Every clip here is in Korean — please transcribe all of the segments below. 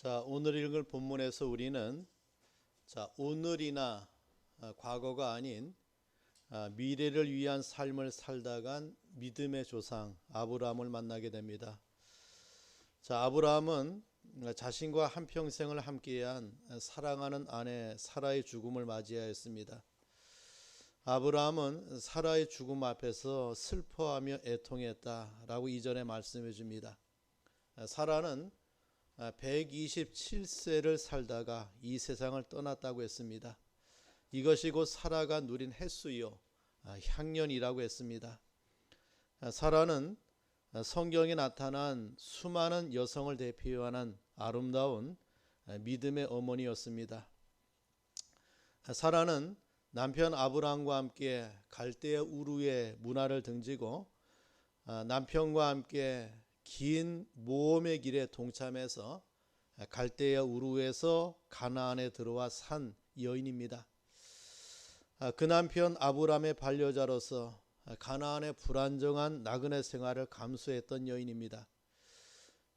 자, 오늘 읽을 본문에서 우리는 오늘이나 과거가 아닌 미래를 위한 삶을 살다간 믿음의 조상 아브라함을 만나게 됩니다. 자, 아브라함은 자신과 한평생을 함께한 사랑하는 아내 사라의 죽음을 맞이하였습니다. 아브라함은 사라의 죽음 앞에서 슬퍼하며 애통했다라고 이전에 말씀해 줍니다. 사라는 127세를 살다가 이 세상을 떠났다고 했습니다. 이것이 곧 사라가 누린 횟수요 향년이라고 했습니다. 사라는 성경에 나타난 수많은 여성을 대표하는 아름다운 믿음의 어머니였습니다. 사라는 남편 아브라함과 함께 갈대아 우르의 문화를 등지고 남편과 함께 긴 모험의 길에 동참해서 갈대아 우르에서 가나안에 들어와 산 여인입니다. 그 남편 아브라함의 반려자로서 가나안의 불안정한 나그네 생활을 감수했던 여인입니다.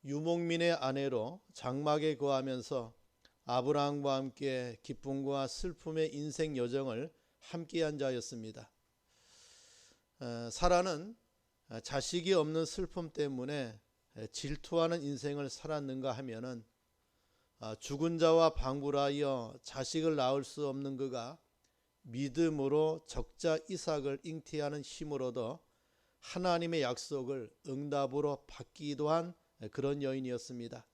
유목민의 아내로 장막에 거하면서 아브라함과 함께 기쁨과 슬픔의 인생 여정을 함께한 자였습니다. 사라는 자식이 없는 슬픔 때문에 질투하는 인생을 살았는가 하면은 죽은 자와 방불하여 자식을 낳을 수 없는 그가 믿음으로 적자 이삭을 잉태하는 힘으로도 하나님의 약속을 응답으로 받기도 한 그런 여인이었습니다.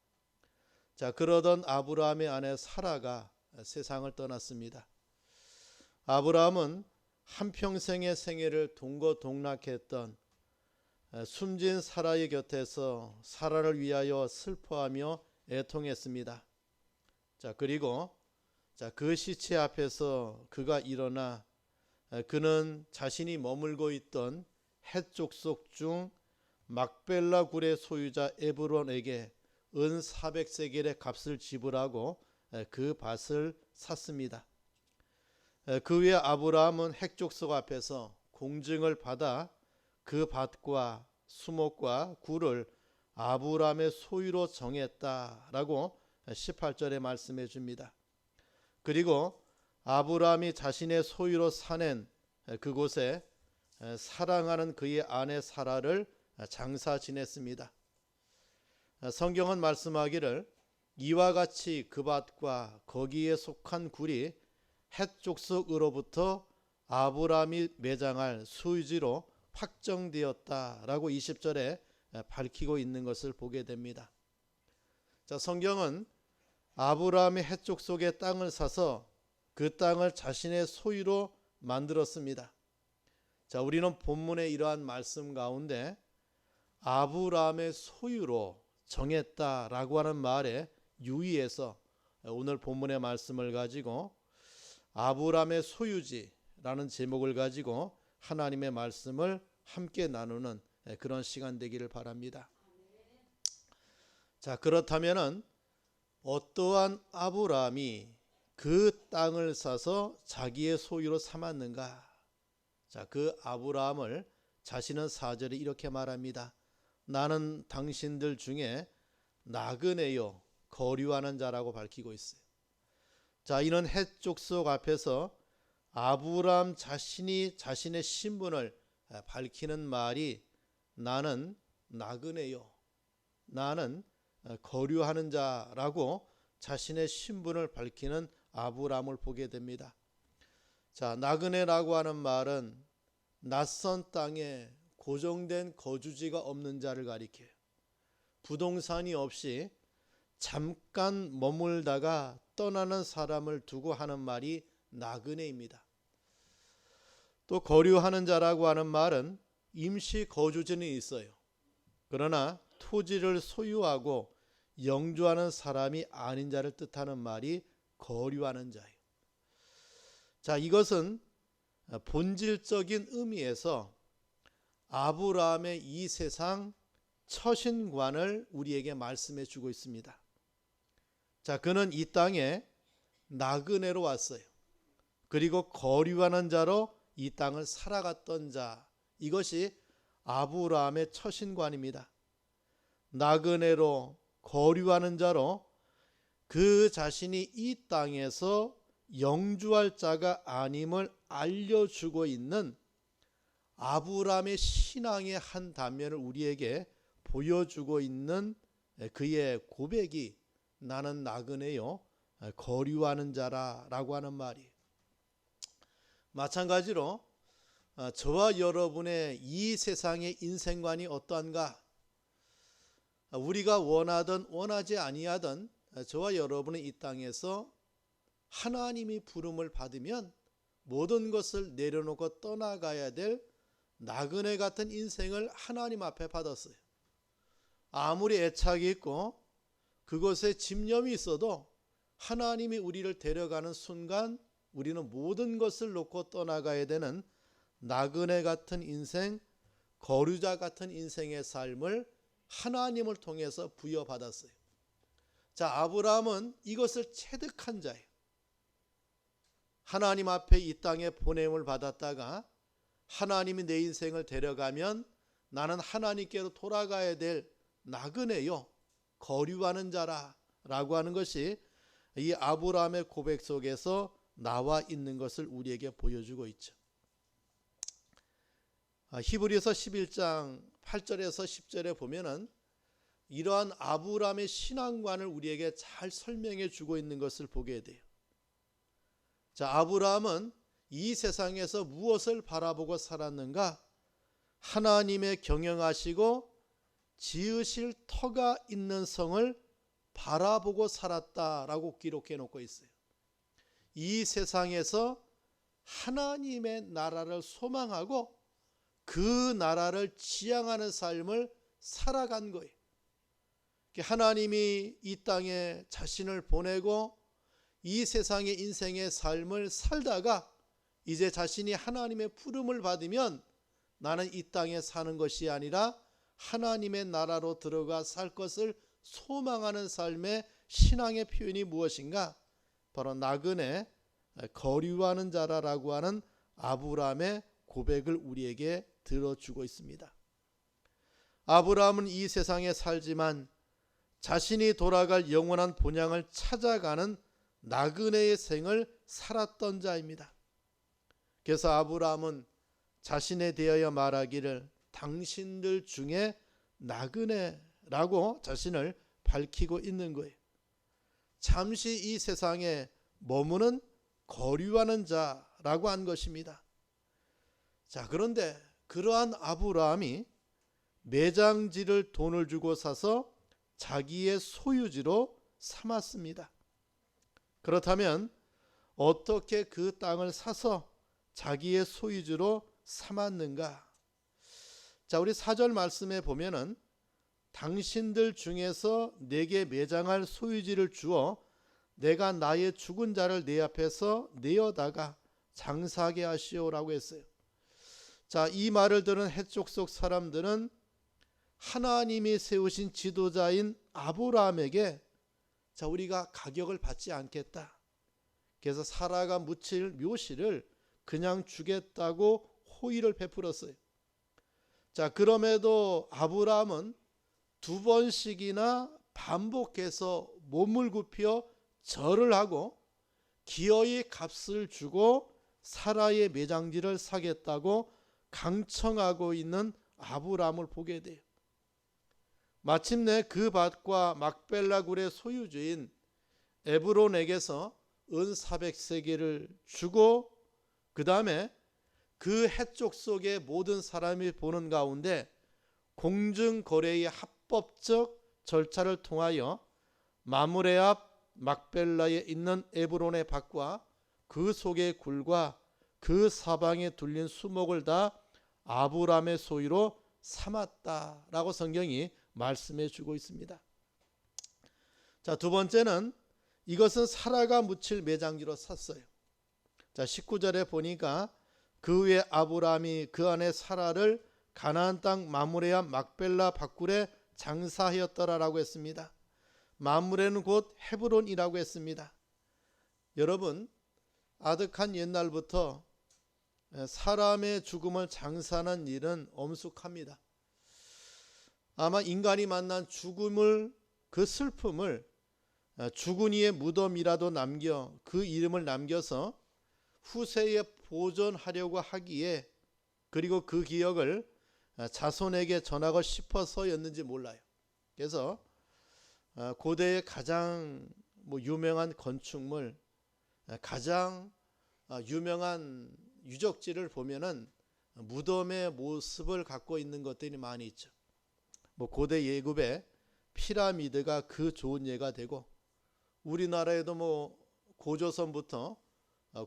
자, 그러던 아브라함의 아내 사라가 세상을 떠났습니다. 아브라함은 한평생의 생애를 동거동락했던 숨진 사라의 곁에서 사라를 위하여 슬퍼하며 애통했습니다. 자, 그리고 그 시체 앞에서 그가 일어나 그는 자신이 머물고 있던 헷 족속 중 막벨라 굴의 소유자 에브론에게 은 400세겔의 값을 지불하고 그 밭을 샀습니다. 그 후에 아브라함은 헷 족속 앞에서 공증을 받아 그 밭과 수목과 굴을 아브라함의 소유로 정했다라고 18절에 말씀해 줍니다. 그리고 아브라함이 자신의 소유로 사낸 그곳에 사랑하는 그의 아내 사라를 장사 지냈습니다. 성경은 말씀하기를 이와 같이 그 밭과 거기에 속한 굴이 헷 족속으로부터 아브라함이 매장할 소유지로 확정되었다라고 20절에 밝히고 있는 것을 보게 됩니다. 자, 성경은 아브라함이 헷 족속의 땅을 사서 그 땅을 자신의 소유로 만들었습니다. 자, 우리는 본문의 이러한 말씀 가운데 아브라함의 소유로 정했다라고 하는 말에 유의해서 오늘 본문의 말씀을 가지고 아브라함의 소유지라는 제목을 가지고 하나님의 말씀을 함께 나누는 그런 시간 되기를 바랍니다. 자, 그렇다면은 어떠한 아브라함이 그 땅을 사서 자기의 소유로 삼았는가? 자, 그 아브라함을 자신은 4절에 이렇게 말합니다. 나는 당신들 중에 나그네요 거류하는 자라고 밝히고 있어요. 자, 이는 헷 족속 앞에서 아브라함 자신이 자신의 신분을 밝히는 말이 나는 나그네요, 나는 거류하는 자라고 자신의 신분을 밝히는 아브라함을 보게 됩니다. 자, 나그네라고 하는 말은 낯선 땅에 고정된 거주지가 없는 자를 가리켜요. 부동산이 없이 잠깐 머물다가 떠나는 사람을 두고 하는 말이 나그네입니다. 또 거류하는 자라고 하는 말은 임시 거주지는 있어요. 그러나 토지를 소유하고 영주하는 사람이 아닌 자를 뜻하는 말이 거류하는 자예요. 자, 이것은 본질적인 의미에서 아브라함의 이 세상 처신관을 우리에게 말씀해 주고 있습니다. 자, 그는 이 땅에 나그네로 왔어요. 그리고 거류하는 자로 이 땅을 살아갔던 자, 이것이 아브라함의 처신관입니다. 나그네로 거류하는 자로 그 자신이 이 땅에서 영주할 자가 아님을 알려주고 있는 아브라함의 신앙의 한 단면을 우리에게 보여주고 있는 그의 고백이 나는 나그네요 거류하는 자라라고 하는 말이에요. 마찬가지로 저와 여러분의 이 세상의 인생관이 어떠한가? 우리가 원하든 원하지 아니하든 저와 여러분은 이 땅에서 하나님이 부름을 받으면 모든 것을 내려놓고 떠나가야 될 나그네 같은 인생을 하나님 앞에 받았어요. 아무리 애착이 있고 그것에 집념이 있어도 하나님이 우리를 데려가는 순간 우리는 모든 것을 놓고 떠나가야 되는 나그네 같은 인생, 거류자 같은 인생의 삶을 하나님을 통해서 부여받았어요. 자, 아브라함은 이것을 체득한 자예요. 하나님 앞에 이 땅에 보냄을 받았다가 하나님이 내 인생을 데려가면 나는 하나님께로 돌아가야 될 나그네요 거류하는 자라라고 하는 것이 이 아브라함의 고백 속에서 나와 있는 것을 우리에게 보여주고 있죠. 히브리서 11장 8절에서 10절에 보면은 이러한 아브라함의 신앙관을 우리에게 잘 설명해 주고 있는 것을 보게 돼요. 자, 아브라함은 이 세상에서 무엇을 바라보고 살았는가? 하나님의 경영하시고 지으실 터가 있는 성을 바라보고 살았다라고 기록해 놓고 있어요. 이 세상에서 하나님의 나라를 소망하고 그 나라를 지향하는 삶을 살아간 거예요. 하나님이 이 땅에 자신을 보내고 이 세상의 인생의 삶을 살다가 이제 자신이 하나님의 부름을 받으면 나는 이 땅에 사는 것이 아니라 하나님의 나라로 들어가 살 것을 소망하는 삶의 신앙의 표현이 무엇인가? 바로 나그네 거류하는 자라라고 하는 아브라함의 고백을 우리에게 들어주고 있습니다. 아브라함은 이 세상에 살지만 자신이 돌아갈 영원한 본향을 찾아가는 나그네의 생을 살았던 자입니다. 그래서 아브라함은 자신에 대하여 말하기를 당신들 중에 나그네라고 자신을 밝히고 있는 거예요. 잠시 이 세상에 머무는 거류하는 자라고 한 것입니다. 자, 그런데 그러한 아브라함이 매장지를 돈을 주고 사서 자기의 소유지로 삼았습니다. 그렇다면 어떻게 그 땅을 사서 자기의 소유지로 삼았는가? 자, 우리 4절 말씀에 보면은 당신들 중에서 내게 매장할 소유지를 주어 내가 나의 죽은 자를 내 앞에서 내어다가 장사하게 하시오라고 했어요. 자, 이 말을 들은 해족 속 사람들은 하나님이 세우신 지도자인 아브라함에게 자, 우리가 가격을 받지 않겠다. 그래서 사라가 묻힐 묘시를 그냥 주겠다고 호의를 베풀었어요. 자, 그럼에도 아브라함은 2번씩이나 반복해서 몸을 굽혀 절을 하고 기어이 값을 주고 사라의 매장지를 사겠다고 강청하고 있는 아브라함을 보게 돼요. 마침내 그 밭과 막벨라 굴의 소유주인 에브론에게서 은 400세겔을 주고 그 다음에 그 해쪽 속의 모든 사람이 보는 가운데 공증거래의 합법적 절차를 통하여 마므레 앞 막벨라에 있는 에브론의 밭과 그 속의 굴과 그 사방에 둘린 수목을 다 아브라함의 소유로 삼았다라고 성경이 말씀해 주고 있습니다. 자, 두 번째는 이것은 사라가 묻힐 매장지로 샀어요. 자, 19절에 보니까 그 후에 아브라함이 그 안에 사라를 가나안 땅 마므레 앞 막벨라 밭굴에 장사하였더라라고 했습니다. 마므레는 곧 헤브론이라고 했습니다. 여러분, 아득한 옛날부터 사람의 죽음을 장사하는 일은 엄숙합니다. 아마 인간이 만난 죽음을 그 슬픔을 죽은 이의 무덤이라도 남겨 그 이름을 남겨서 후세에 보존하려고 하기에, 그리고 그 기억을 자손에게 전하고 싶어서였는지 몰라요. 그래서 고대의 가장 유명한 건축물, 가장 유명한 유적지를 보면은 무덤의 모습을 갖고 있는 것들이 많이 있죠. 고대 예굽의 피라미드가 그 좋은 예가 되고, 우리나라에도 고조선부터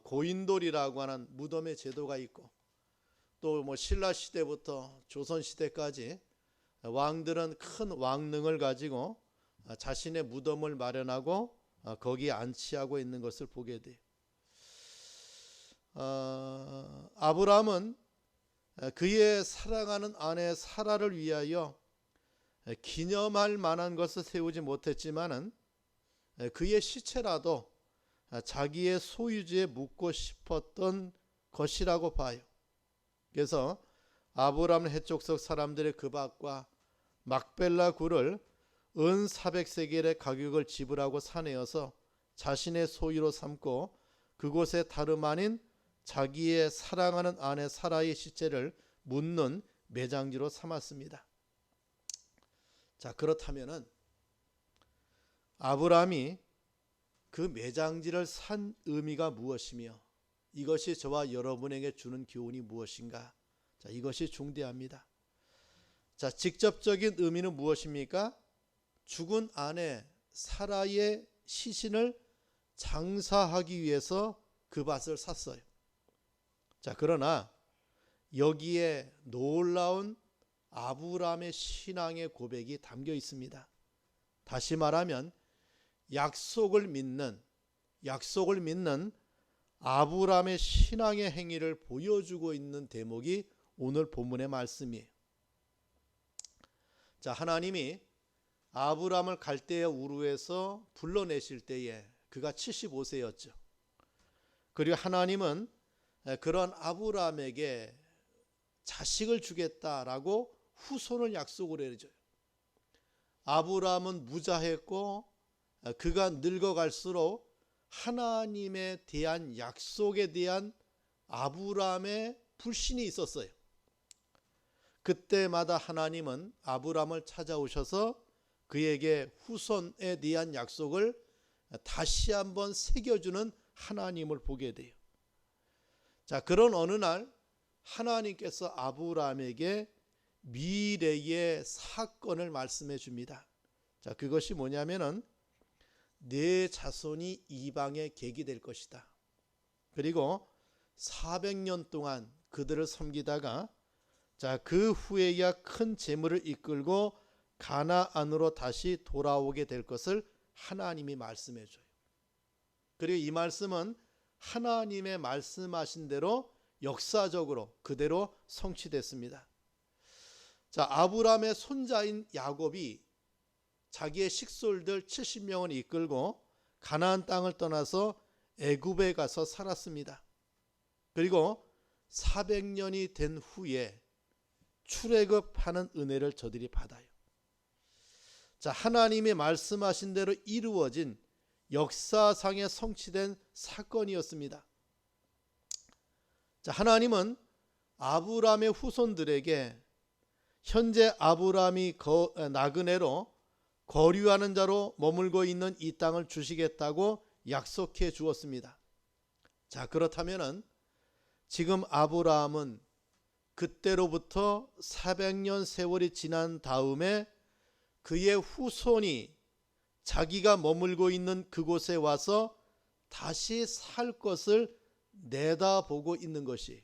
고인돌이라고 하는 무덤의 제도가 있고, 또 신라 시대부터 조선 시대까지 왕들은 큰 왕릉을 가지고 자신의 무덤을 마련하고 거기에 안치하고 있는 것을 보게 돼요. 아브라함은 그의 사랑하는 아내 사라를 위하여 기념할 만한 것을 세우지 못했지만은 그의 시체라도 자기의 소유지에 묻고 싶었던 것이라고 봐요. 그래서 아브라함은 해족속 사람들의 그 밭과 막벨라 굴을 은 400세겔의 가격을 지불하고 사내어서 자신의 소유로 삼고 그곳에 다름 아닌 자기의 사랑하는 아내 사라의 시체를 묻는 매장지로 삼았습니다. 자, 그렇다면은 아브라함이 그 매장지를 산 의미가 무엇이며 이것이 저와 여러분에게 주는 교훈이 무엇인가? 자, 이것이 중대합니다. 자, 직접적인 의미는 무엇입니까? 죽은 아내 사라의 시신을 장사하기 위해서 그 밭을 샀어요. 자, 그러나 여기에 놀라운 아브라함의 신앙의 고백이 담겨 있습니다. 다시 말하면 약속을 믿는 아브라함의 신앙의 행위를 보여주고 있는 대목이 오늘 본문의 말씀이에요. 자, 하나님이 아브라함을 갈대아 우르에서 불러내실 때에 그가 75세였죠. 그리고 하나님은 그런 아브라함에게 자식을 주겠다라고 후손을 약속을 해줘요. 아브라함은 무자했고 그가 늙어갈수록 하나님에 대한 약속에 대한 아브라함의 불신이 있었어요. 그때마다 하나님은 아브라함을 찾아오셔서 그에게 후손에 대한 약속을 다시 한번 새겨주는 하나님을 보게 돼요. 자, 그런 어느 날 하나님께서 아브라함에게 미래의 사건을 말씀해 줍니다. 자, 그것이 뭐냐면은 내 자손이 이방의 객이 될 것이다. 그리고 400년 동안 그들을 섬기다가 자, 그 후에야 큰 재물을 이끌고 가나안으로 다시 돌아오게 될 것을 하나님이 말씀해 줘요. 그리고 이 말씀은 하나님의 말씀하신 대로 역사적으로 그대로 성취됐습니다. 자, 아브라함의 손자인 야곱이 자기의 식솔들 70명을 이끌고 가나안 땅을 떠나서 애굽에 가서 살았습니다. 그리고 400년이 된 후에 출애굽하는 은혜를 저들이 받아요. 자, 하나님이 말씀하신 대로 이루어진 역사상에 성취된 사건이었습니다. 자, 하나님은 아브라함의 후손들에게 현재 아브라함이 나그네로 거류하는 자로 머물고 있는 이 땅을 주시겠다고 약속해 주었습니다. 자, 그렇다면은 지금 아브라함은 그때로부터 400년 세월이 지난 다음에 그의 후손이 자기가 머물고 있는 그곳에 와서 다시 살 것을 내다보고 있는 것이.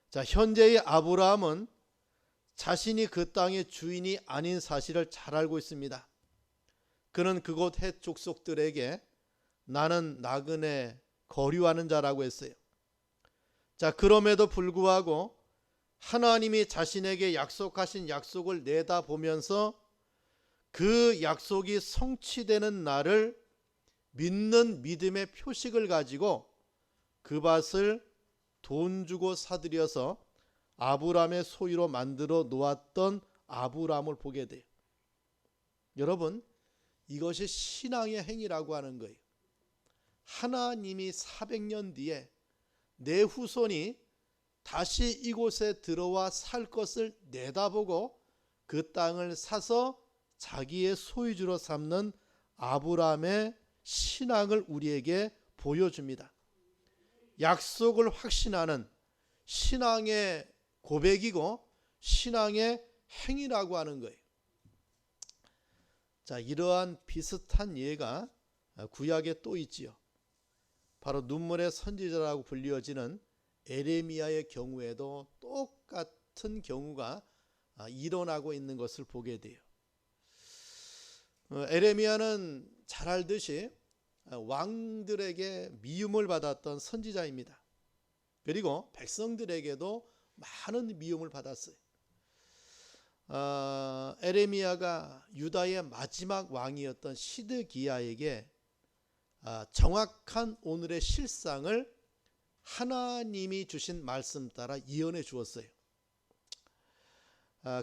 자, 현재의 아브라함은 자신이 그 땅의 주인이 아닌 사실을 잘 알고 있습니다. 그는 그곳 헷 족속들에게 나는 나그네 거류하는 자라고 했어요. 자, 그럼에도 불구하고 하나님이 자신에게 약속하신 약속을 내다보면서 그 약속이 성취되는 날을 믿는 믿음의 표식을 가지고 그 밭을 돈 주고 사들여서 아브라함의 소유로 만들어 놓았던 아브라함을 보게 돼요. 여러분, 이것이 신앙의 행위라고 하는 거예요. 하나님이 400년 뒤에 내 후손이 다시 이곳에 들어와 살 것을 내다보고 그 땅을 사서 자기의 소유주로 삼는 아브라함의 신앙을 우리에게 보여줍니다. 약속을 확신하는 신앙의 고백이고 신앙의 행위라고 하는 거예요. 자, 이러한 비슷한 예가 구약에 또 있지요. 바로 눈물의 선지자라고 불리어지는 에레미야의 경우에도 똑같은 경우가 일어나고 있는 것을 보게 돼요. 에레미야는 잘 알듯이 왕들에게 미움을 받았던 선지자입니다. 그리고 백성들에게도 많은 미움을 받았어요. 에레미야가 유다의 마지막 왕이었던 시드기야에게 정확한 오늘의 실상을 하나님이 주신 말씀 따라 예언해 주었어요.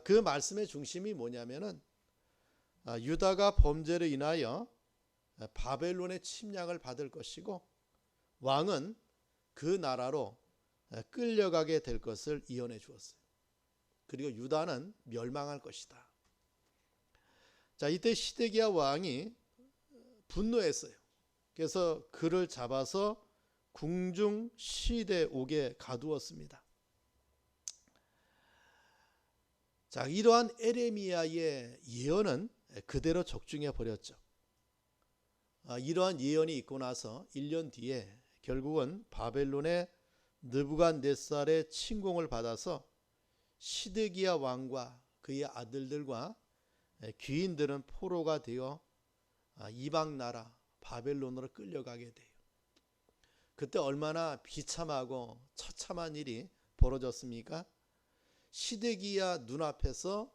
그 말씀의 중심이 뭐냐면은 유다가 범죄로 인하여 바벨론의 침략을 받을 것이고 왕은 그 나라로 끌려가게 될 것을 예언해 주었어요. 그리고 유다는 멸망할 것이다. 자, 이때 시드기야 왕이 분노했어요. 그래서 그를 잡아서 궁중 시대 옥에 가두었습니다. 자, 이러한 에레미야의 예언은 그대로 적중해 버렸죠. 이러한 예언이 있고 나서 1년 뒤에 결국은 바벨론의 느부갓네살의 침공을 받아서 시드기야 왕과 그의 아들들과 귀인들은 포로가 되어 이방 나라 바벨론으로 끌려가게 돼요. 그때 얼마나 비참하고 처참한 일이 벌어졌습니까? 시드기야 눈앞에서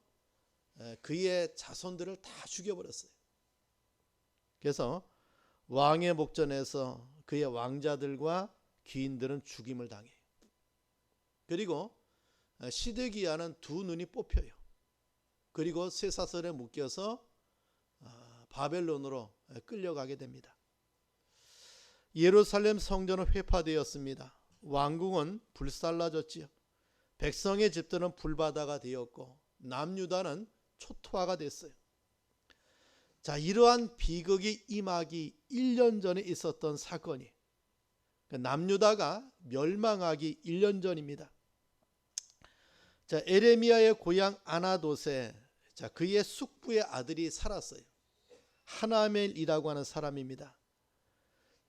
그의 자손들을 다 죽여버렸어요. 그래서 왕의 목전에서 그의 왕자들과 귀인들은 죽임을 당해요. 그리고 시드기야는 두 눈이 뽑혀요. 그리고 쇠사슬에 묶여서 바벨론으로 끌려가게 됩니다. 예루살렘 성전은 회파되었습니다. 왕궁은 불살라졌지요. 백성의 집들은 불바다가 되었고 남유다는 초토화가 됐어요. 자, 이러한 비극이 임하기 1년 전에 있었던 사건이 남유다가 멸망하기 1년 전입니다. 자, 에레미야의 고향 아나돗에 그의 숙부의 아들이 살았어요. 하나멜이라고 하는 사람입니다.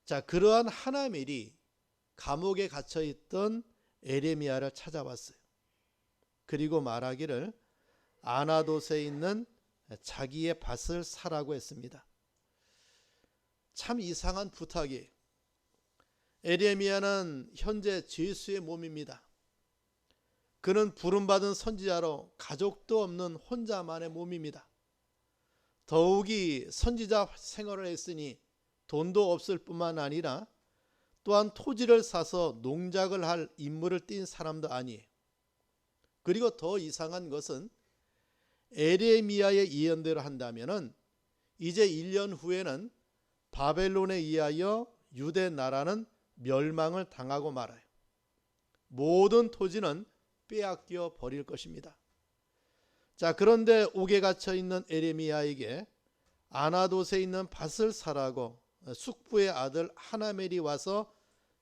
자, 그러한 하나멜이 감옥에 갇혀 있던 에레미야를 찾아왔어요. 그리고 말하기를 아나돗에 있는 자기의 밭을 사라고 했습니다. 참 이상한 부탁이에요. 에레미야는 현재 죄수의 몸입니다. 그는 부름받은 선지자로 가족도 없는 혼자만의 몸입니다. 더욱이 선지자 생활을 했으니 돈도 없을 뿐만 아니라 또한 토지를 사서 농작을 할 인물을 띈 사람도 아니에요. 그리고 더 이상한 것은 에레미야의 예언대로 한다면은 이제 1년 후에는 바벨론에 의하여 유대 나라는 멸망을 당하고 말아요. 모든 토지는 빼앗겨 버릴 것입니다. 자, 그런데 옥에 갇혀 있는 에레미야에게 아나돗에 있는 밭을 사라고 숙부의 아들 하나멜이 와서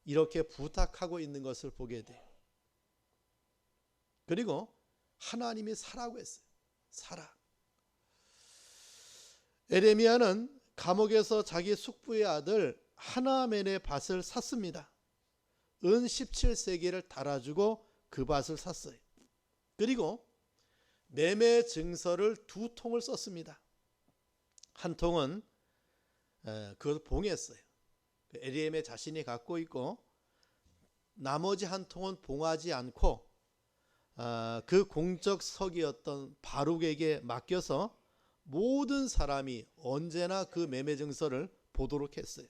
이렇게 부탁하고 있는 것을 보게 돼요. 그리고 하나님이 사라고 했어요. 사라. 에레미야는 감옥에서 자기 숙부의 아들 하나멜의 밭을 샀습니다. 은 17세겔을 달아주고 그 밭을 샀어요. 그리고 매매 증서를 2통을 썼습니다. 한 통은 그것을 봉했어요. 에레미야 자신이 갖고 있고 나머지 한 통은 봉하지 않고 그 공적 서기였던 바룩에게 맡겨서 모든 사람이 언제나 그 매매 증서를 보도록 했어요.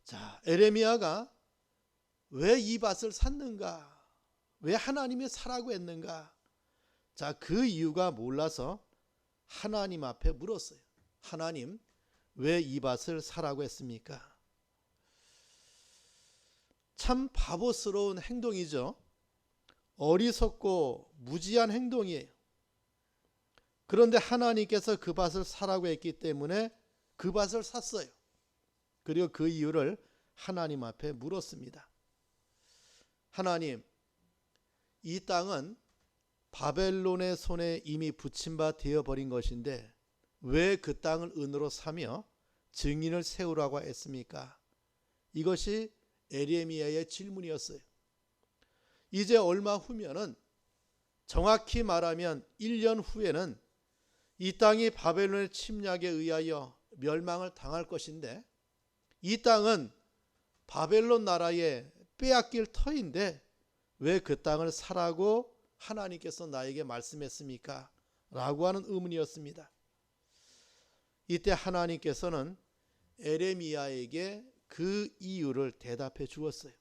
자, 에레미야가 왜 이 밭을 샀는가? 왜 하나님이 사라고 했는가? 자, 그 이유가 몰라서 하나님 앞에 물었어요. 하나님 왜 이 밭을 사라고 했습니까? 참 바보스러운 행동이죠. 어리석고 무지한 행동이에요. 그런데 하나님께서 그 밭을 사라고 했기 때문에 그 밭을 샀어요. 그리고 그 이유를 하나님 앞에 물었습니다. 하나님, 이 땅은 바벨론의 손에 이미 붙임 바 되어버린 것인데 왜 그 땅을 은으로 사며 증인을 세우라고 했습니까? 이것이 에레미야의 질문이었어요. 이제 얼마 후면은, 정확히 말하면 1년 후에는 이 땅이 바벨론의 침략에 의하여 멸망을 당할 것인데, 이 땅은 바벨론 나라의 빼앗길 터인데 왜 그 땅을 사라고 하나님께서 나에게 말씀했습니까? 라고 하는 의문이었습니다. 이때 하나님께서는 에레미야에게 그 이유를 대답해 주었어요.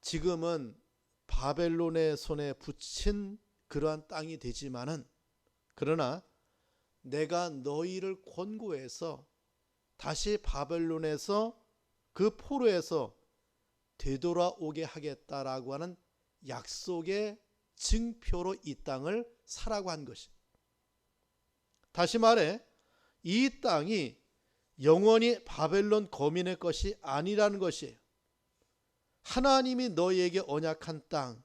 지금은 바벨론의 손에 붙인 그러한 땅이 되지만은, 그러나 내가 너희를 권고해서 다시 바벨론에서 그 포로에서 되돌아오게 하겠다라고 하는 약속의 증표로 이 땅을 사라고 한 것이, 다시 말해 이 땅이 영원히 바벨론 거민의 것이 아니라는 것이에요. 하나님이 너희에게 언약한 땅,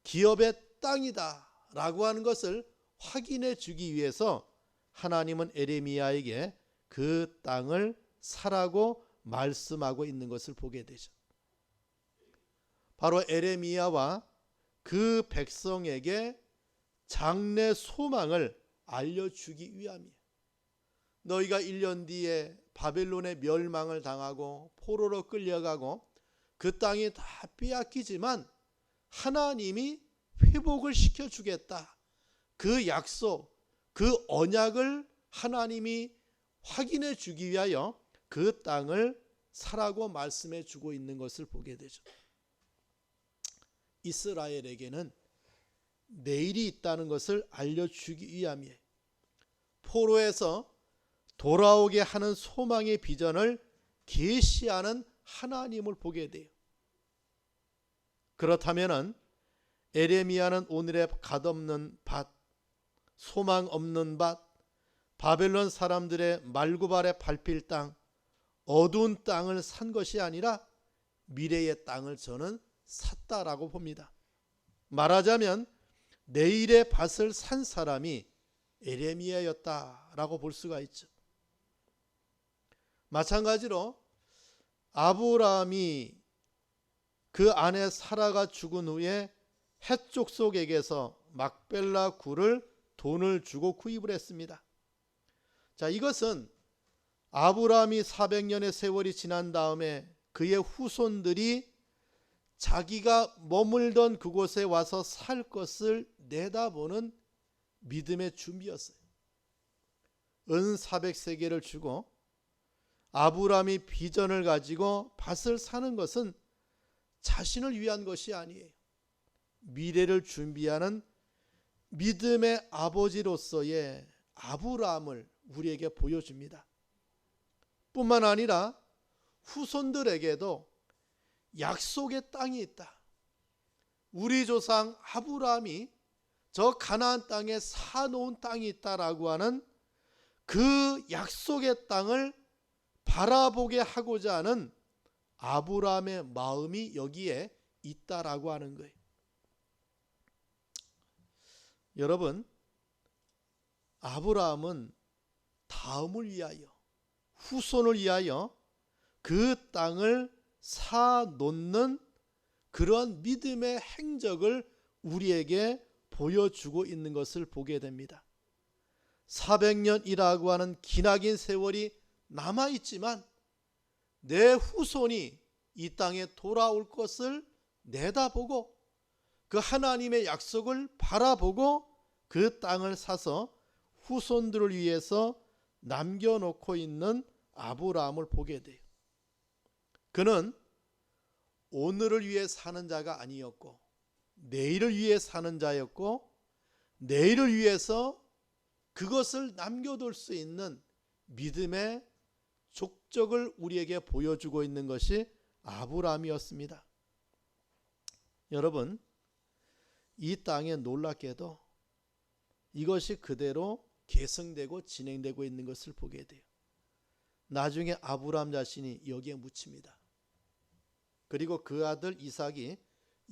기업의 땅이다 라고 하는 것을 확인해 주기 위해서 하나님은 에레미야에게 그 땅을 사라고 말씀하고 있는 것을 보게 되죠. 바로 에레미야와 그 백성에게 장래 소망을 알려주기 위함이에요. 너희가 1년 뒤에 바벨론의 멸망을 당하고 포로로 끌려가고 그 땅이 다 빼앗기지만 하나님이 회복을 시켜주겠다. 그 약속, 그 언약을 하나님이 확인해 주기 위하여 그 땅을 사라고 말씀해 주고 있는 것을 보게 되죠. 이스라엘에게는 내일이 있다는 것을 알려주기 위함이에요. 포로에서 돌아오게 하는 소망의 비전을 계시하는 하나님을 보게 돼요. 그렇다면 에레미야는 오늘의 갓없는 밭, 소망 없는 밭, 바벨론 사람들의 말구발에 밟힐 땅, 어두운 땅을 산 것이 아니라 미래의 땅을 저는 샀다라고 봅니다. 말하자면 내일의 밭을 산 사람이 에레미야였다라고 볼 수가 있죠. 마찬가지로 아브라함이 그 아내 사라가 죽은 후에 헷 족속에게서 막벨라 굴을 돈을 주고 구입을 했습니다. 자, 이것은 아브라함이 400년의 세월이 지난 다음에 그의 후손들이 자기가 머물던 그곳에 와서 살 것을 내다보는 믿음의 준비였어요. 은 400세겔을 주고 아브라함이 비전을 가지고 밭을 사는 것은 자신을 위한 것이 아니에요. 미래를 준비하는 믿음의 아버지로서의 아브라함을 우리에게 보여줍니다. 뿐만 아니라 후손들에게도 약속의 땅이 있다. 우리 조상 아브라함이 저 가나안 땅에 사놓은 땅이 있다라고 하는 그 약속의 땅을 바라보게 하고자 하는 아브라함의 마음이 여기에 있다라고 하는 거예요. 여러분, 아브라함은 다음을 위하여, 후손을 위하여 그 땅을 사놓는 그러한 믿음의 행적을 우리에게 보여주고 있는 것을 보게 됩니다. 400년이라고 하는 기나긴 세월이 남아있지만 내 후손이 이 땅에 돌아올 것을 내다보고 그 하나님의 약속을 바라보고 그 땅을 사서 후손들을 위해서 남겨놓고 있는 아브라함을 보게 돼요. 그는 오늘을 위해 사는 자가 아니었고 내일을 위해 사는 자였고 내일을 위해서 그것을 남겨둘 수 있는 믿음의 족적을 우리에게 보여주고 있는 것이 아브라함이었습니다. 여러분, 이 땅에 놀랍게도 이것이 그대로 계승되고 진행되고 있는 것을 보게 돼요. 나중에 아브라함 자신이 여기에 묻힙니다. 그리고 그 아들 이삭이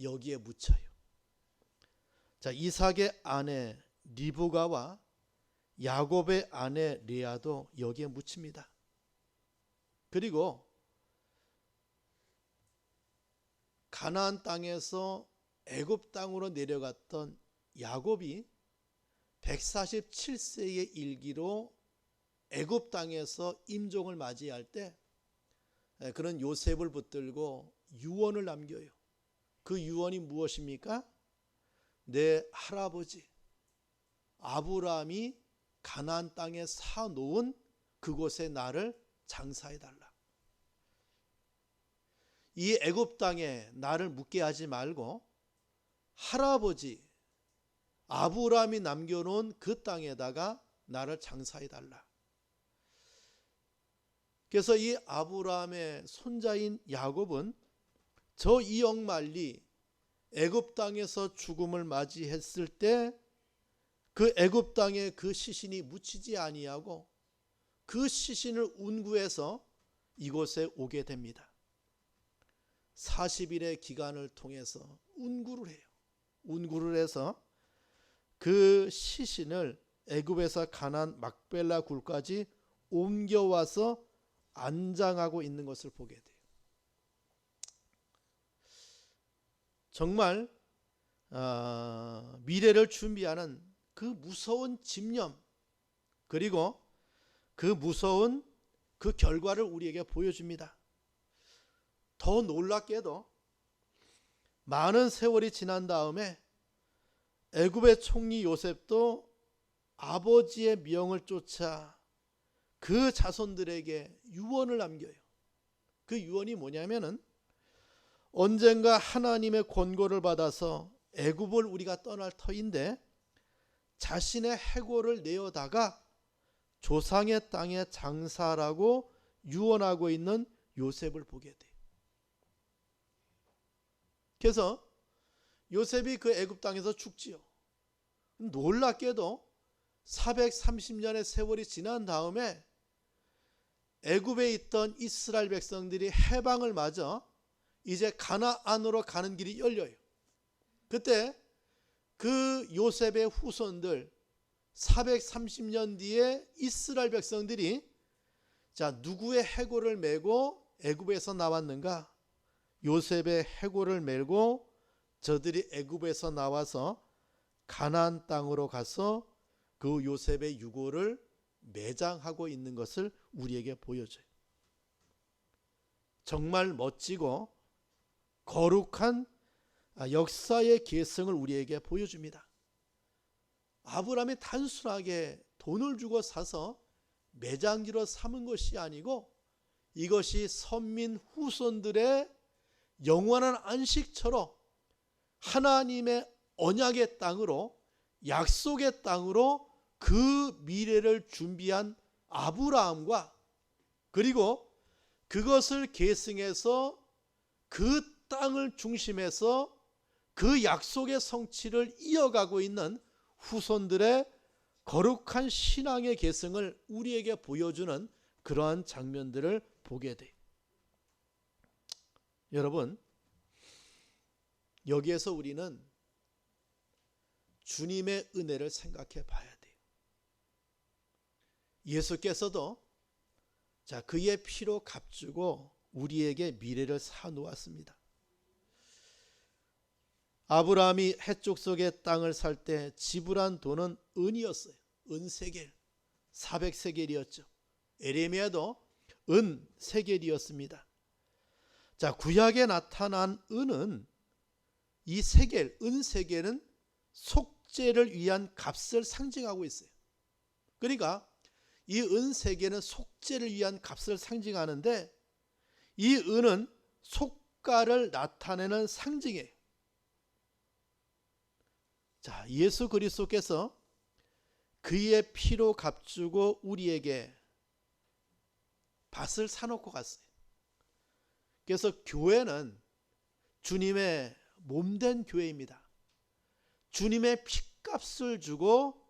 여기에 묻혀요. 자, 이삭의 아내 리브가와 야곱의 아내 레아도 여기에 묻힙니다. 그리고 가나안 땅에서 애굽 땅으로 내려갔던 야곱이 147세의 일기로 애굽 땅에서 임종을 맞이할 때 그런 요셉을 붙들고 유언을 남겨요. 그 유언이 무엇입니까? 내 할아버지 아브라함이 가나안 땅에 사놓은 그곳에 나를 장사해달라. 이 애굽 땅에 나를 묵게 하지 말고 할아버지 아브라함이 남겨놓은 그 땅에다가 나를 장사해달라. 그래서 이 아브라함의 손자인 야곱은 저 이역만리 애굽 땅에서 죽음을 맞이했을 때 그 애굽 땅에 그 시신이 묻히지 아니하고 그 시신을 운구해서 이곳에 오게 됩니다. 40일의 기간을 통해서 운구를 해요. 운구를 해서 그 시신을 애굽에서 가나안 막벨라 굴까지 옮겨와서 안장하고 있는 것을 보게 돼요. 정말 미래를 준비하는 그 무서운 집념, 그리고 그 무서운 그 결과를 우리에게 보여줍니다. 더 놀랍게도 많은 세월이 지난 다음에 애굽의 총리 요셉도 아버지의 명을 쫓아 그 자손들에게 유언을 남겨요. 그 유언이 뭐냐면은 언젠가 하나님의 권고를 받아서 애굽을 우리가 떠날 터인데 자신의 해골을 내어다가 조상의 땅에 장사라고 유언하고 있는 요셉을 보게 돼요. 그래서 요셉이 그 애굽 땅에서 죽지요. 놀랍게도 430년의 세월이 지난 다음에 애굽에 있던 이스라엘 백성들이 해방을 맞아 이제 가나안으로 가는 길이 열려요. 그때 그 요셉의 후손들 430년 뒤에 이스라엘 백성들이 자, 누구의 해골을 메고 애굽에서 나왔는가? 요셉의 해골을 메고 저들이 애굽에서 나와서 가나안 땅으로 가서 그 요셉의 유골을 매장하고 있는 것을 우리에게 보여줘요. 정말 멋지고 거룩한 역사의 계승을 우리에게 보여줍니다. 아브라함이 단순하게 돈을 주고 사서 매장지로 삼은 것이 아니고 이것이 선민 후손들의 영원한 안식처로 하나님의 언약의 땅으로, 약속의 땅으로 그 미래를 준비한 아브라함과 그리고 그것을 계승해서 그 땅을 중심해서 그 약속의 성취를 이어가고 있는 후손들의 거룩한 신앙의 계승을 우리에게 보여주는 그러한 장면들을 보게 돼요. 여러분, 여기에서 우리는 주님의 은혜를 생각해 봐야 돼요. 예수께서도 자, 그의 피로 값주고 우리에게 미래를 사놓았습니다. 아브라함이 해쪽 속의 땅을 살 때 지불한 돈은 은이었어요. 은 세겔, 400세겔이었죠. 에레미야도 은 세겔이었습니다. 자, 구약에 나타난 은은 이 세겔, 은 세겔은 속죄를 위한 값을 상징하고 있어요. 그러니까 이 은 세겔은 속죄를 위한 값을 상징하는데 이 은은 속가를 나타내는 상징이에요. 자, 예수 그리스도께서 그의 피로 값주고 우리에게 밭을 사놓고 갔어요. 그래서 교회는 주님의 몸된 교회입니다. 주님의 피값을 주고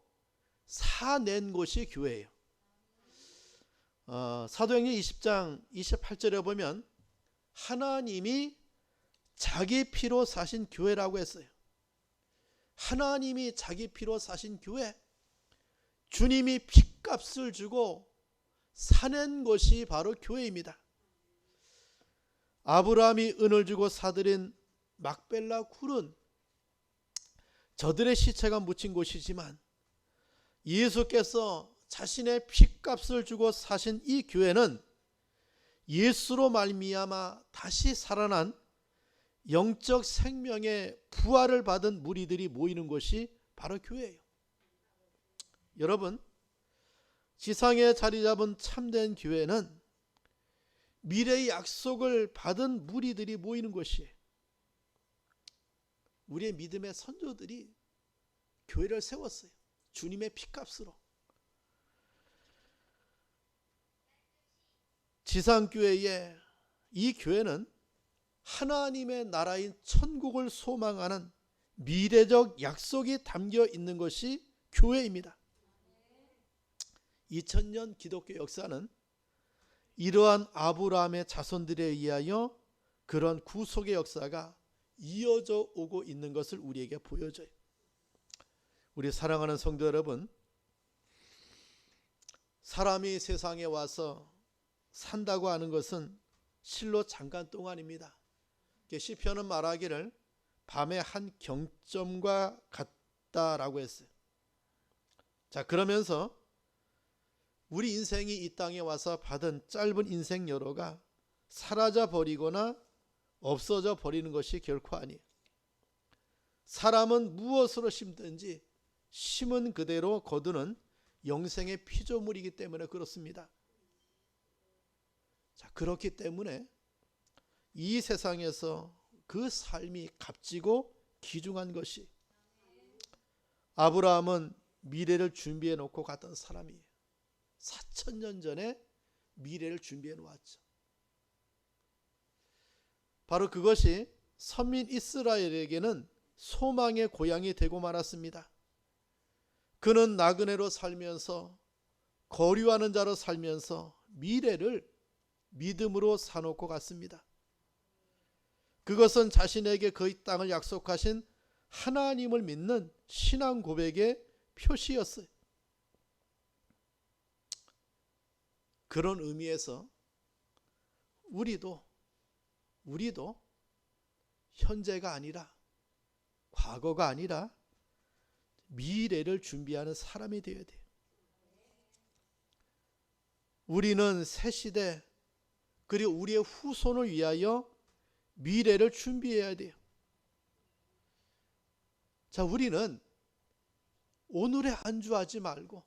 사낸 곳이 교회예요. 사도행전 20장 28절에 보면 하나님이 자기 피로 사신 교회라고 했어요. 하나님이 자기 피로 사신 교회, 주님이 피값을 주고 사낸 것이 바로 교회입니다. 아브라함이 은을 주고 사들인 막벨라 굴은 저들의 시체가 묻힌 곳이지만 예수께서 자신의 피값을 주고 사신 이 교회는 예수로 말미암아 다시 살아난 영적 생명의 부활을 받은 무리들이 모이는 곳이 바로 교회예요. 여러분, 지상에 자리 잡은 참된 교회는 미래의 약속을 받은 무리들이 모이는 곳이에요. 우리의 믿음의 선조들이 교회를 세웠어요. 주님의 피값으로. 지상교회의 이 교회는 하나님의 나라인 천국을 소망하는 미래적 약속이 담겨 있는 것이 교회입니다. 2000년 기독교 역사는 이러한 아브라함의 자손들에 의하여 그런 구속의 역사가 이어져 오고 있는 것을 우리에게 보여줘요. 우리 사랑하는 성도 여러분, 사람이 세상에 와서 산다고 하는 것은 실로 잠깐 동안입니다. 시편은 말하기를 밤의 한 경점과 같다라고 했어요. 자, 그러면서 우리 인생이 이 땅에 와서 받은 짧은 인생 여로가 사라져 버리거나 없어져 버리는 것이 결코 아니에요. 사람은 무엇으로 심든지 심은 그대로 거두는 영생의 피조물이기 때문에 그렇습니다. 자, 그렇기 때문에 이 세상에서 그 삶이 값지고 귀중한 것이, 아브라함은 미래를 준비해 놓고 갔던 사람이에요. 4000년 전에 미래를 준비해 놓았죠. 바로 그것이 선민 이스라엘에게는 소망의 고향이 되고 말았습니다. 그는 나그네로 살면서, 거류하는 자로 살면서 미래를 믿음으로 사놓고 갔습니다. 그것은 자신에게 그 땅을 약속하신 하나님을 믿는 신앙 고백의 표시였어요. 그런 의미에서 우리도 현재가 아니라, 과거가 아니라 미래를 준비하는 사람이 되어야 돼요. 우리는 새 시대, 그리고 우리의 후손을 위하여 미래를 준비해야 돼요. 자, 우리는 오늘에 안주하지 말고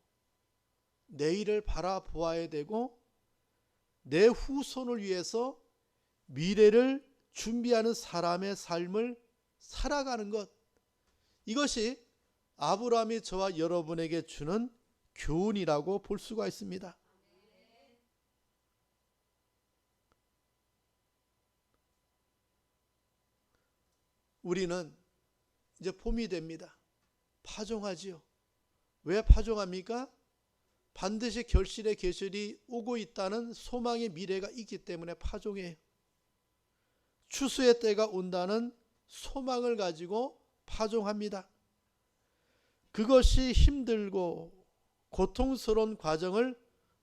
내일을 바라보아야 되고, 내 후손을 위해서 미래를 준비하는 사람의 삶을 살아가는 것, 이것이 아브라함이 저와 여러분에게 주는 교훈이라고 볼 수가 있습니다. 우리는 이제 봄이 됩니다. 파종하지요. 왜 파종합니까? 반드시 결실의 계절이 오고 있다는 소망의 미래가 있기 때문에 파종해요. 추수의 때가 온다는 소망을 가지고 파종합니다. 그것이 힘들고 고통스러운 과정을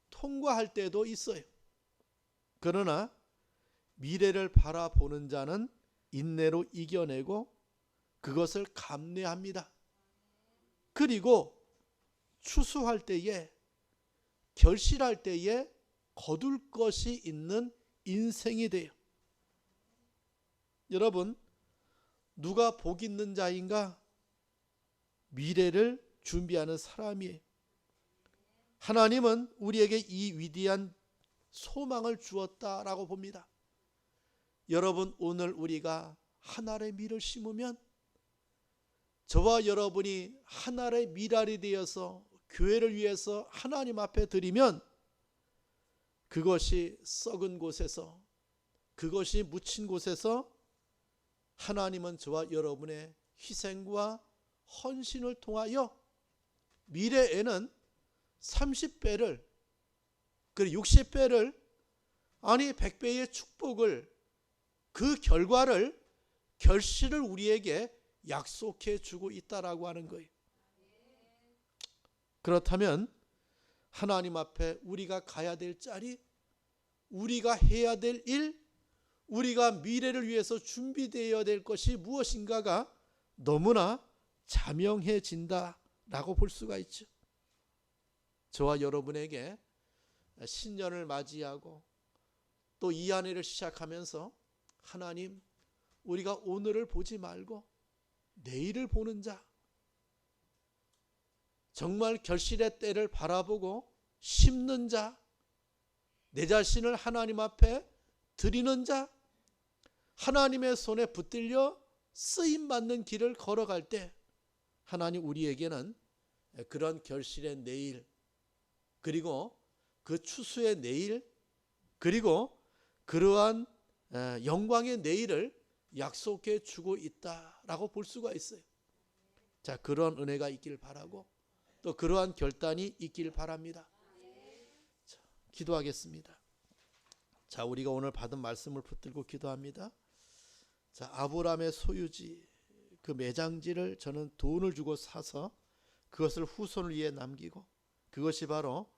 통과할 때도 있어요. 그러나 미래를 바라보는 자는 인내로 이겨내고 그것을 감내합니다. 그리고 추수할 때에, 결실할 때에 거둘 것이 있는 인생이 돼요. 여러분, 누가 복 있는 자인가? 미래를 준비하는 사람이에요. 하나님은 우리에게 이 위대한 소망을 주었다라고 봅니다. 여러분, 오늘 우리가 한 알의 밀을 심으면 저와 여러분이 한 알의 밀알이 되어서 교회를 위해서 하나님 앞에 드리면 그것이 썩은 곳에서, 그것이 묻힌 곳에서 하나님은 저와 여러분의 희생과 헌신을 통하여 미래에는 30배를, 그리고 60배를, 아니 100배의 축복을, 그 결과를, 결실을 우리에게 약속해 주고 있다라고 하는 거예요. 그렇다면 하나님 앞에 우리가 가야 될 자리, 우리가 해야 될 일, 우리가 미래를 위해서 준비되어야 될 것이 무엇인가가 너무나 자명해진다라고 볼 수가 있죠. 저와 여러분에게 신년을 맞이하고 또 이 한 해를 시작하면서 하나님, 우리가 오늘을 보지 말고 내일을 보는 자, 정말 결실의 때를 바라보고 심는 자, 내 자신을 하나님 앞에 드리는 자, 하나님의 손에 붙들려 쓰임받는 길을 걸어갈 때 하나님 우리에게는 그런 결실의 내일, 그리고 그 추수의 내일, 그리고 그러한 영광의 내일을 약속해 주고 있다라고 볼 수가 있어요. 자, 그런 은혜가 있길 바라고 또 그러한 결단이 있길 바랍니다. 자, 기도하겠습니다. 자, 우리가 오늘 받은 말씀을 붙들고 기도합니다. 자, 아브라함의 소유지, 그 매장지를 저는 돈을 주고 사서 그것을 후손을 위해 남기고, 그것이 바로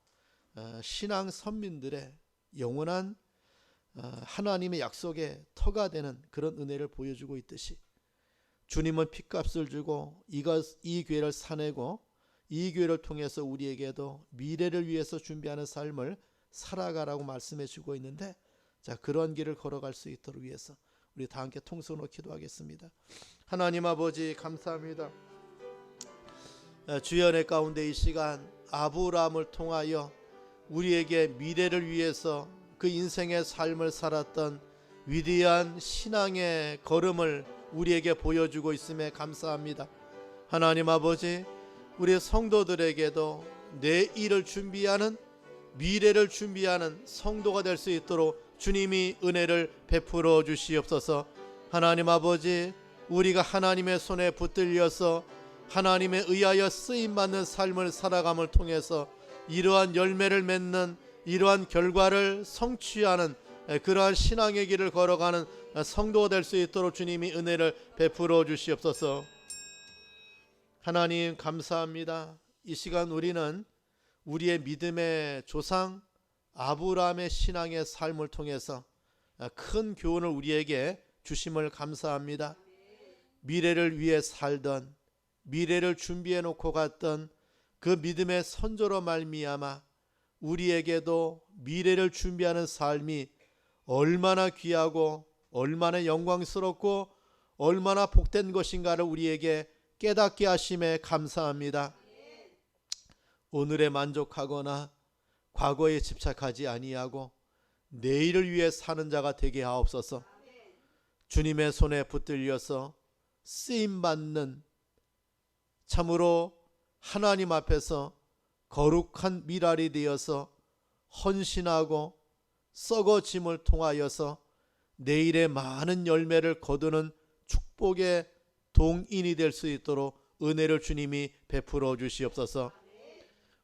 신앙 선민들의 영원한 하나님의 약속의 터가 되는 그런 은혜를 보여주고 있듯이, 주님은 핏값을 주고 이 교회를 사내고 이 교회를 통해서 우리에게도 미래를 위해서 준비하는 삶을 살아가라고 말씀해 주고 있는데, 자, 그런 길을 걸어갈 수 있도록 위해서 우리 다 함께 통성으로 기도하겠습니다. 하나님 아버지, 감사합니다. 주의 은혜 가운데 이 시간 아브라함을 통하여 우리에게 미래를 위해서 그 인생의 삶을 살았던 위대한 신앙의 걸음을 우리에게 보여주고 있음에 감사합니다. 하나님 아버지, 우리 성도들에게도 내일을 준비하는, 미래를 준비하는 성도가 될 수 있도록 주님이 은혜를 베풀어 주시옵소서. 하나님 아버지, 우리가 하나님의 손에 붙들려서 하나님에 의하여 쓰임받는 삶을 살아감을 통해서 이러한 열매를 맺는, 이러한 결과를 성취하는 그러한 신앙의 길을 걸어가는 성도가 될 수 있도록 주님이 은혜를 베풀어 주시옵소서. 하나님 감사합니다. 이 시간 우리는 우리의 믿음의 조상 아브라함의 신앙의 삶을 통해서 큰 교훈을 우리에게 주심을 감사합니다. 미래를 위해 살던, 미래를 준비해 놓고 갔던 그 믿음의 선조로 말미암아 우리에게도 미래를 준비하는 삶이 얼마나 귀하고 얼마나 영광스럽고 얼마나 복된 것인가를 우리에게 깨닫게 하심에 감사합니다. 오늘에 만족하거나 과거에 집착하지 아니하고 내일을 위해 사는 자가 되게 하옵소서. 주님의 손에 붙들려서 쓰임받는, 참으로 하나님 앞에서 거룩한 미랄이 되어서 헌신하고 썩어짐을 통하여서 내일의 많은 열매를 거두는 축복의 동인이 될 수 있도록 은혜를 주님이 베풀어 주시옵소서.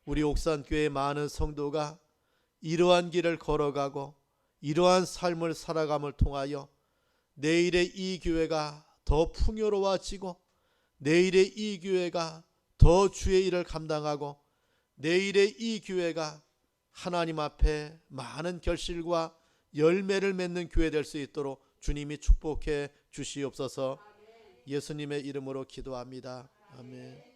우리 옥산교회 많은 성도가 이러한 길을 걸어가고 이러한 삶을 살아감을 통하여 내일의 이 교회가 더 풍요로워지고 내일의 이 교회가 더 주의 일을 감당하고 내일의 이 교회가 하나님 앞에 많은 결실과 열매를 맺는 교회 될 수 있도록 주님이 축복해 주시옵소서. 예수님의 이름으로 기도합니다. 아멘.